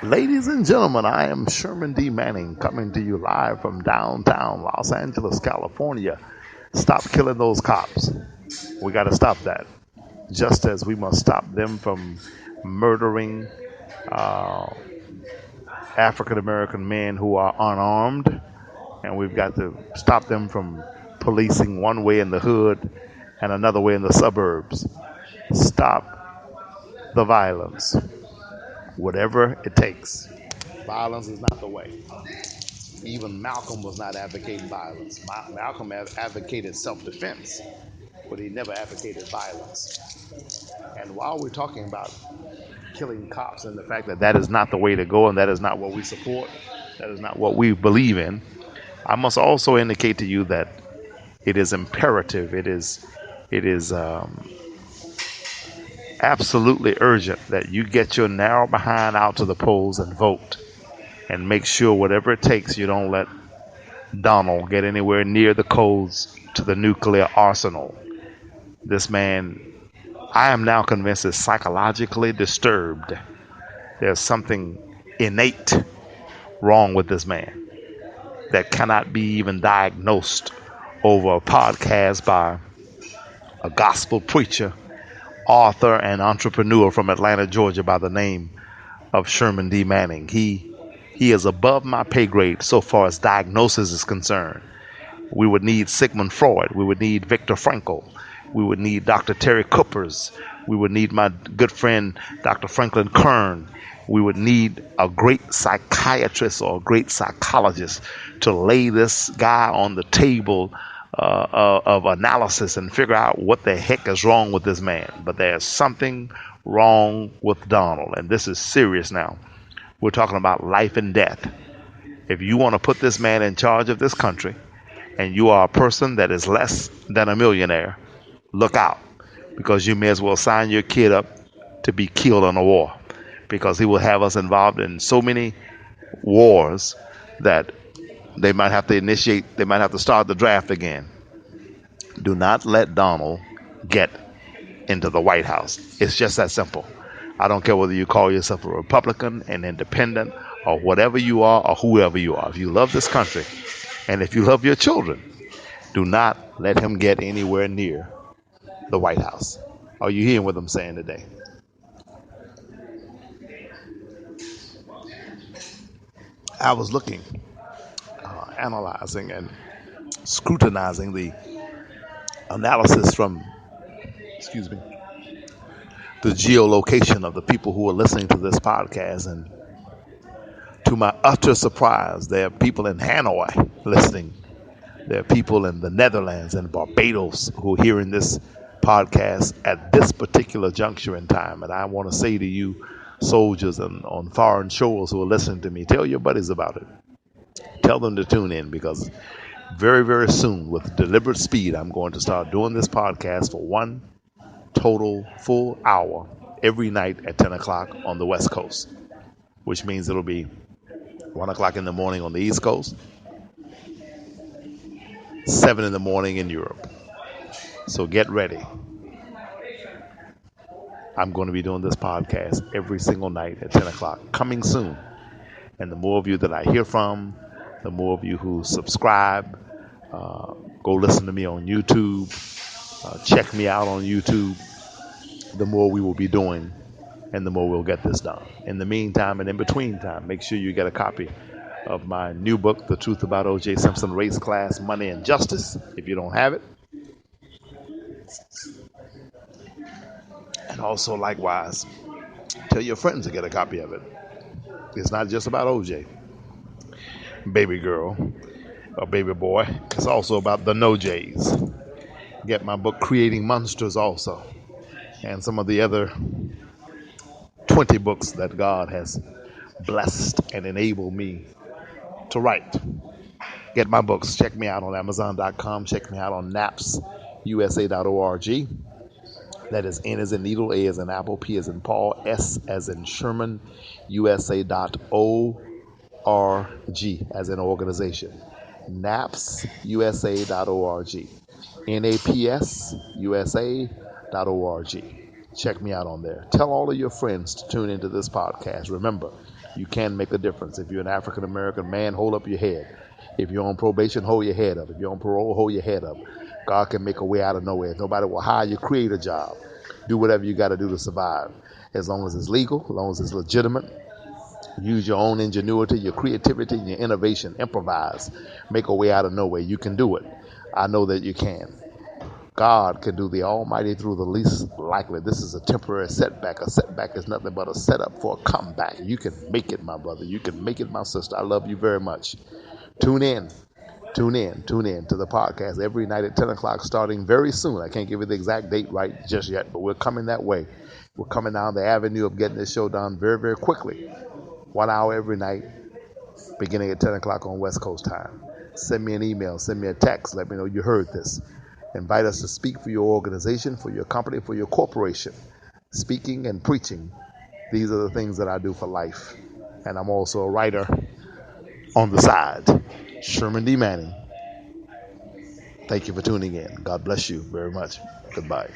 Ladies and gentlemen, I am Sherman D. Manning coming to you live from downtown Los Angeles, California. Stop killing those cops. We got to stop that. Just as we must stop them from murdering uh, African American men who are unarmed, and we've got to stop them from policing one way in the hood and another way in the suburbs. Stop the violence, whatever it takes. Violence is not the way. Even Malcolm was not advocating violence. Malcolm advocated self-defense, but he never advocated violence. And while we're talking about killing cops and the fact that that is not the way to go and that is not what we support, that is not what we believe in, I must also indicate to you that it is imperative, it is absolutely urgent that you get your narrow behind out to the polls and vote and make sure whatever it takes you don't let Donald get anywhere near the codes to the nuclear arsenal. This man, I am now convinced, is psychologically disturbed. There's something innate wrong with this man that cannot be even diagnosed over a podcast by a gospel preacher, author, and entrepreneur from Atlanta, Georgia by the name of Sherman D. Manning. He is above my pay grade so far as diagnosis is concerned. We would need Sigmund Freud. We would need Viktor Frankl. We would need Dr. Terry Kuppers. We would need my good friend, Dr. Franklin Kern. We would need a great psychiatrist or a great psychologist to lay this guy on the table of analysis and figure out what the heck is wrong with this man. But there's something wrong with Donald, and this is serious now. We're talking about life and death. If you want to put this man in charge of this country, and you are a person that is less than a millionaire, look out, because you may as well sign your kid up to be killed in a war, because he will have us involved in so many wars that they might have to start the draft again. Do not let Donald get into the White House. It's just that simple. I don't care whether you call yourself a Republican, an independent, or whatever you are, or whoever you are. If you love this country, and if you love your children, do not let him get anywhere near the White House. Are you hearing what I'm saying today? I was looking, analyzing, and scrutinizing the analysis from, excuse me, the geolocation of the people who are listening to this podcast. And to my utter surprise, there are people in Hanoi listening. There are people in the Netherlands and Barbados who are hearing this podcast at this particular juncture in time. And I want to say to you, soldiers on foreign shores who are listening to me, tell your buddies about it. Tell them to tune in, because very, very soon, with deliberate speed, I'm going to start doing this podcast for one total full hour every night at 10 o'clock on the West Coast, which means it'll be 1 o'clock in the morning on the East Coast, 7 in the morning in Europe. So get ready. I'm going to be doing this podcast every single night at 10 o'clock, coming soon. And the more of you that I hear from, the more of you who subscribe, go listen to me on YouTube, check me out on YouTube, the more we will be doing and the more we'll get this done. In the meantime and in between time, make sure you get a copy of my new book, The Truth About O.J. Simpson, Race, Class, Money, and Justice, if you don't have it. And also, likewise, tell your friends to get a copy of it. It's not just about O.J., baby girl, or baby boy. It's also about the No Jays. Get my book, Creating Monsters, also. And some of the other 20 books that God has blessed and enabled me to write. Get my books. Check me out on Amazon.com. Check me out on napsusa.org. That is N as in needle, A as in apple, P as in Paul, S as in Sherman, USA.org as in organization. napsusa.org. napsusa.org. Check me out on there. Tell all of your friends to tune into this podcast. Remember, You can make a difference. If you're an African American man, hold up your head. If you're on probation, hold your head up. If you're on parole, hold your head up. God can make a way out of nowhere. If nobody will hire you, create a job. Do whatever you got to do to survive. As long as it's legal, as long as it's legitimate, use your own ingenuity, your creativity, and your innovation. Improvise. Make a way out of nowhere. You can do it. I know that you can. God can do the almighty through the least likely. This is a temporary setback. A setback is nothing but a setup for a comeback. You can make it, my brother. You can make it, my sister. I love you very much. Tune in. Tune in to the podcast every night at 10 o'clock starting very soon. I can't give you the exact date right just yet, but we're coming that way. We're coming down the avenue of getting this show done very, very quickly. 1 hour every night, beginning at 10 o'clock on West Coast time. Send me an email, send me a text, let me know you heard this. Invite us to speak for your organization, for your company, for your corporation. Speaking and preaching, these are the things that I do for life. And I'm also a writer on the side. Sherman D. Manning. Thank you for tuning in. God bless you very much. Goodbye.